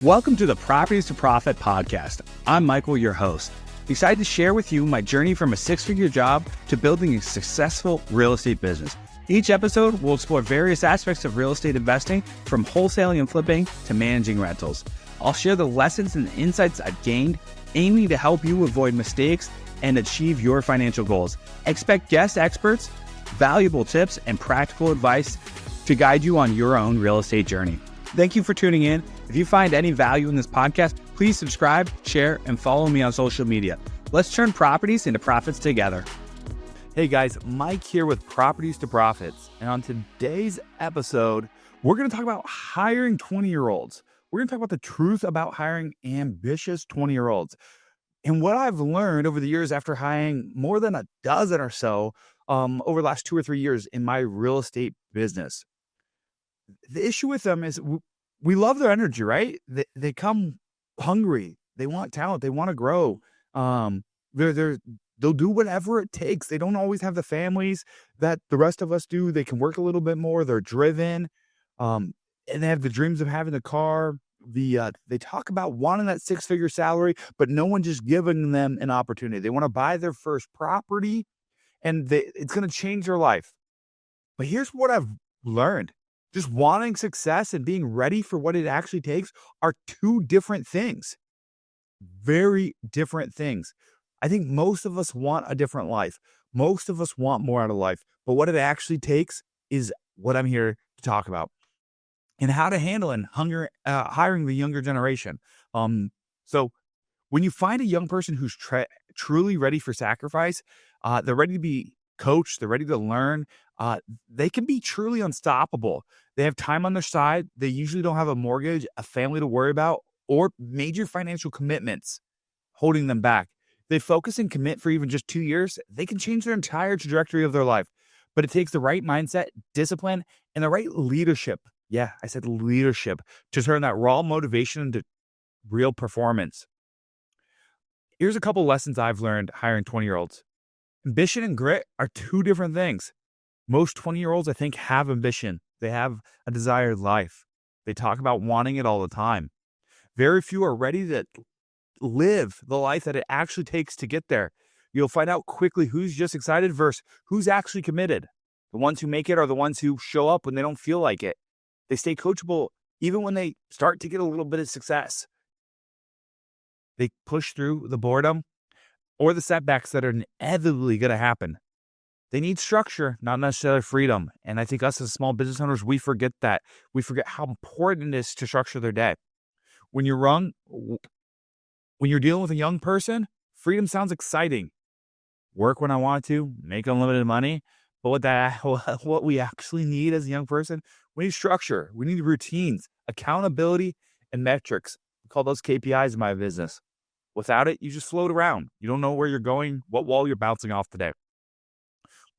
Welcome to the Properties to Profit podcast. I'm Michael, your host. Excited to share with you my journey from a six-figure job to building a successful real estate business. Each episode will explore various aspects of real estate investing, from wholesaling and flipping to managing rentals. I'll share the lessons and insights I've gained, aiming to help you avoid mistakes and achieve your financial goals. Expect guest experts, valuable tips, and practical advice to guide you on your own real estate journey. Thank you for tuning in. If you find any value in this podcast, please subscribe, share, and follow me on social media. Let's turn properties into profits together. Hey guys, Mike here with Properties to Profits. And on today's episode, we're going to talk about hiring 20-year-olds. We're going to talk about the truth about hiring ambitious 20-year-olds. And what I've learned over the years after hiring more than a dozen or so over the last 2 or 3 years in my real estate business. The issue with them is we love their energy, right? They come hungry. They want talent. They want to grow. They'll do whatever it takes. They don't always have the families that the rest of us do. They can work a little bit more. They're driven. And they have the dreams of having a car. They talk about wanting that six-figure salary, but no one just giving them an opportunity. They want to buy their first property, and it's going to change their life. But here's what I've learned. Just wanting success and being ready for what it actually takes are two different things. Very different things. I think most of us want a different life. Most of us want more out of life. But what it actually takes is what I'm here to talk about, and how to handle and hiring the younger generation. So when you find a young person who's truly ready for sacrifice, they're ready to be coached, they're ready to learn, they can be truly unstoppable. They have time on their side. They usually don't have a mortgage, a family to worry about, or major financial commitments holding them back. They focus and commit for even just 2 years. They can change their entire trajectory of their life. But it takes the right mindset, discipline, and the right leadership. Yeah, I said leadership, to turn that raw motivation into real performance. Here's a couple lessons I've learned hiring 20-year-olds. Ambition and grit are two different things. Most 20-year-olds, I think, have ambition. They have a desired life. They talk about wanting it all the time. Very few are ready to live the life that it actually takes to get there. You'll find out quickly who's just excited versus who's actually committed. The ones who make it are the ones who show up when they don't feel like it. They stay coachable even when they start to get a little bit of success. They push through the boredom or the setbacks that are inevitably going to happen. They need structure, not necessarily freedom. And I think us as small business owners, we forget that. We forget how important it is to structure their day. When you're dealing with a young person, freedom sounds exciting. Work when I want to, make unlimited money. But what we actually need as a young person, we need structure. We need routines, accountability, and metrics. We call those KPIs in my business. Without it, you just float around. You don't know where you're going, what wall you're bouncing off today.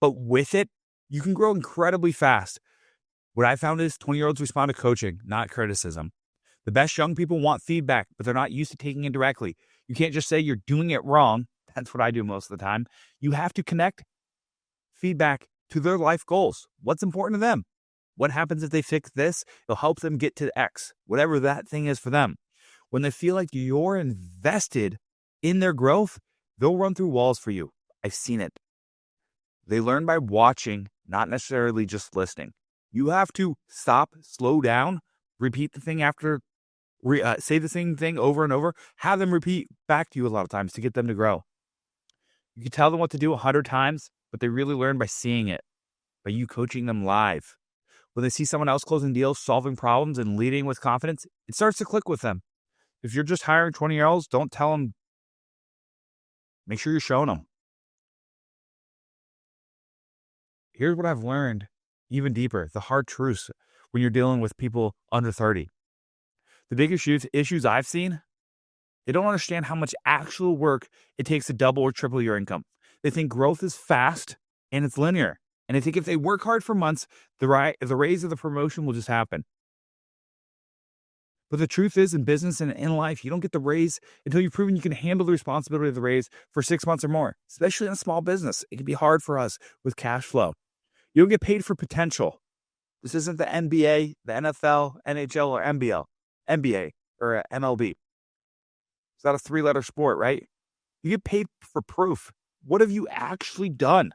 But with it, you can grow incredibly fast. What I found is 20-year-olds respond to coaching, not criticism. The best young people want feedback, but they're not used to taking it directly. You can't just say you're doing it wrong. That's what I do most of the time. You have to connect feedback to their life goals. What's important to them? What happens if they fix this? It'll help them get to X, whatever that thing is for them. When they feel like you're invested in their growth, they'll run through walls for you. I've seen it. They learn by watching, not necessarily just listening. You have to stop, slow down, repeat the thing say the same thing over and over, have them repeat back to you a lot of times to get them to grow. You can tell them what to do 100 times, but they really learn by seeing it, by you coaching them live. When they see someone else closing deals, solving problems, and leading with confidence, it starts to click with them. If you're just hiring 20-year-olds, don't tell them. Make sure you're showing them. Here's what I've learned even deeper, the hard truths when you're dealing with people under 30. The biggest issues I've seen, they don't understand how much actual work it takes to double or triple your income. They think growth is fast and it's linear. And they think if they work hard for months, the raise or the promotion will just happen. But the truth is, in business and in life, you don't get the raise until you've proven you can handle the responsibility of the raise for 6 months or more, especially in a small business. It can be hard for us with cash flow. You don't get paid for potential. This isn't the NBA, the NFL, NHL, or NBA. or a MLB. It's not a three-letter sport, right? You get paid for proof. What have you actually done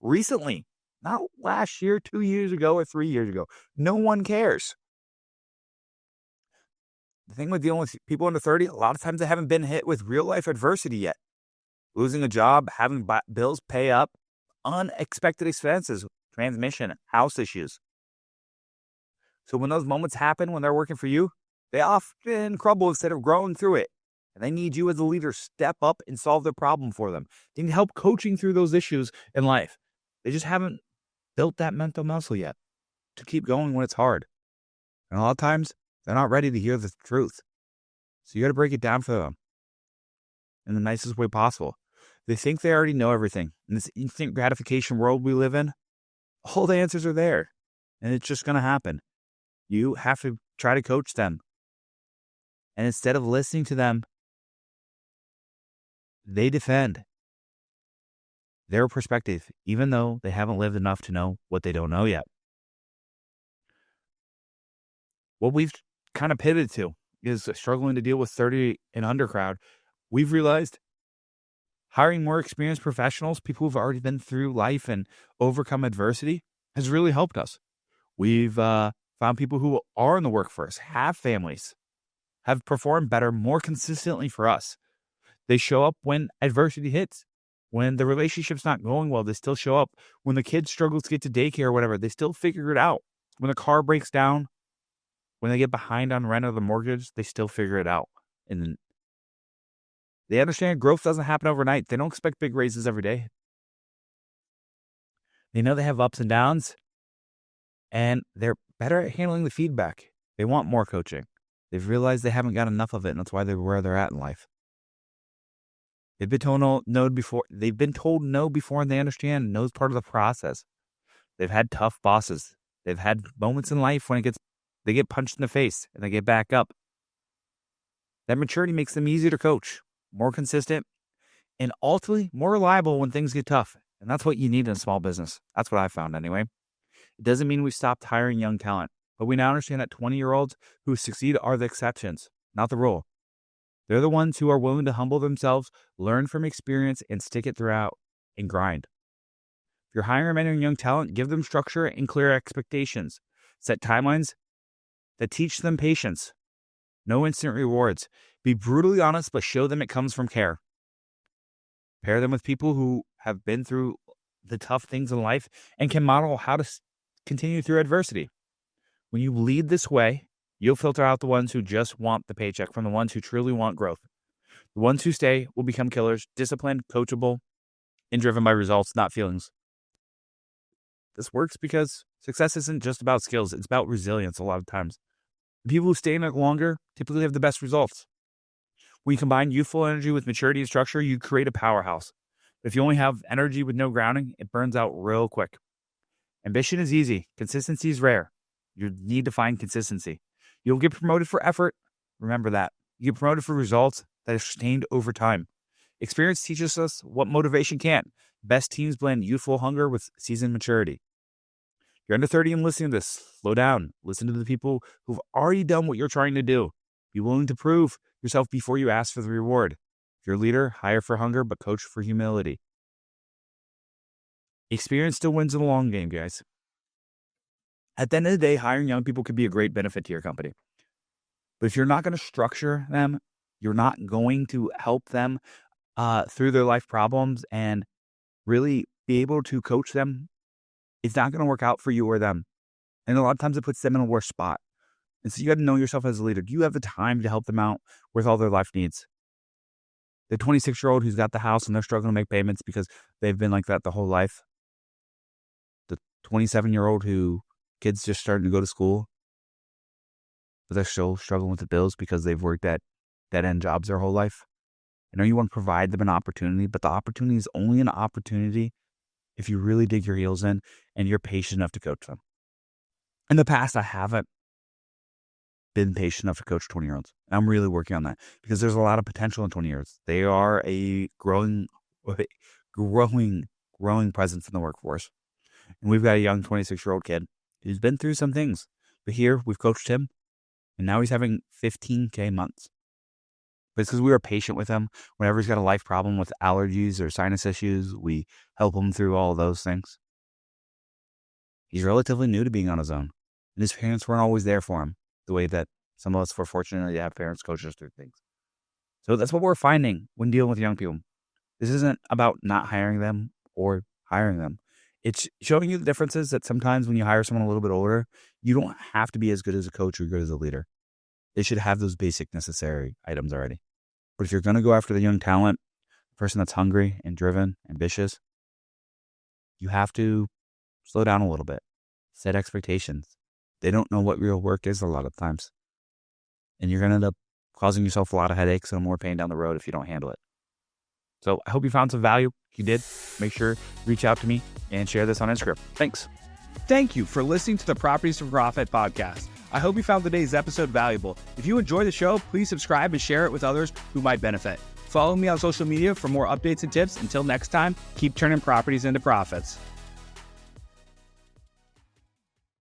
recently? Not last year, 2 years ago, or 3 years ago. No one cares. The thing with dealing with people under 30, a lot of times they haven't been hit with real life adversity yet. Losing a job, having bills pay up, unexpected expenses, transmission, house issues. So when those moments happen, when they're working for you, they often crumble instead of growing through it. And they need you as a leader to step up and solve their problem for them. They need help coaching through those issues in life. They just haven't built that mental muscle yet to keep going when it's hard. And a lot of times, they're not ready to hear the truth. So you got to break it down for them in the nicest way possible. They think they already know everything. In this instant gratification world we live in, all the answers are there. And it's just going to happen. You have to try to coach them. And instead of listening to them, they defend their perspective, even though they haven't lived enough to know what they don't know yet. What we've kind of pivoted to is struggling to deal with 30 and under crowd. We've realized hiring more experienced professionals, people who've already been through life and overcome adversity, has really helped us. We've found people who are in the workforce, have families, have performed better, more consistently for us. They show up when adversity hits. When the relationship's not going well, they still show up. When the kid struggles to get to daycare or whatever, they still figure it out. When the car breaks down, when they get behind on rent or the mortgage, they still figure it out. And they understand growth doesn't happen overnight. They don't expect big raises every day. They know they have ups and downs, and they're better at handling the feedback. They want more coaching. They've realized they haven't got enough of it, and that's why they're where they're at in life. They've been told no before. They've been told no before, and they understand no is part of the process. They've had tough bosses. They've had moments in life when they get punched in the face and they get back up. That maturity makes them easier to coach, more consistent, and ultimately more reliable when things get tough. And that's what you need in a small business. That's what I found anyway. It doesn't mean we stopped hiring young talent, but we now understand that 20-year-olds who succeed are the exceptions, not the rule. They're the ones who are willing to humble themselves, learn from experience, and stick it throughout and grind. If you're hiring men and young talent, give them structure and clear expectations. Set timelines that teach them patience. No instant rewards. Be brutally honest, but show them it comes from care. Pair them with people who have been through the tough things in life and can model how to continue through adversity. When you lead this way, you'll filter out the ones who just want the paycheck from the ones who truly want growth. The ones who stay will become killers, disciplined, coachable, and driven by results, not feelings. This works because success isn't just about skills. It's about resilience a lot of times. The people who stay in it longer typically have the best results. When you combine youthful energy with maturity and structure, you create a powerhouse. But if you only have energy with no grounding, it burns out real quick. Ambition is easy. Consistency is rare. You need to find consistency. You'll get promoted for effort. Remember that. You get promoted for results that are sustained over time. Experience teaches us what motivation can't. Best teams blend youthful hunger with seasoned maturity. You're under 30 and listening to this. Slow down. Listen to the people who've already done what you're trying to do. Be willing to prove yourself before you ask for the reward. If you're a leader, hire for hunger, but coach for humility. Experience still wins in the long game, guys. At the end of the day, hiring young people could be a great benefit to your company. But if you're not going to structure them, you're not going to help them through their life problems and really be able to coach them, it's not going to work out for you or them. And a lot of times it puts them in a worse spot. And so you got to know yourself as a leader. Do you have the time to help them out with all their life needs? The 26-year-old who's got the house and they're struggling to make payments because they've been like that the whole life. The 27-year-old who kids just starting to go to school, but they're still struggling with the bills because they've worked at dead-end jobs their whole life. I know you want to provide them an opportunity, but the opportunity is only an opportunity if you really dig your heels in and you're patient enough to coach them. In the past, I haven't been patient enough to coach 20-year-olds. I'm really working on that because there's a lot of potential in 20-year-olds. They are a growing presence in the workforce. And we've got a young 26-year-old kid who's been through some things. But here, we've coached him, And now he's having 15K months. But it's because we were patient with him. Whenever he's got a life problem with allergies or sinus issues, we help him through all of those things. He's relatively new to being on his own. And his parents weren't always there for him, the way that some of us were fortunate to have parents coach us through things. So that's what we're finding when dealing with young people. This isn't about not hiring them or hiring them. It's showing you the differences that sometimes when you hire someone a little bit older, you don't have to be as good as a coach or good as a leader. They should have those basic necessary items already. But if you're going to go after the young talent, the person that's hungry and driven, ambitious, you have to slow down a little bit. Set expectations. They don't know what real work is a lot of times. And you're going to end up causing yourself a lot of headaches and more pain down the road if you don't handle it. So I hope you found some value. If you did, make sure to reach out to me and share this on Instagram. Thanks. Thank you for listening to the Properties for Profit podcast. I hope you found today's episode valuable. If you enjoy the show, please subscribe and share it with others who might benefit. Follow me on social media for more updates and tips. Until next time, keep turning properties into profits.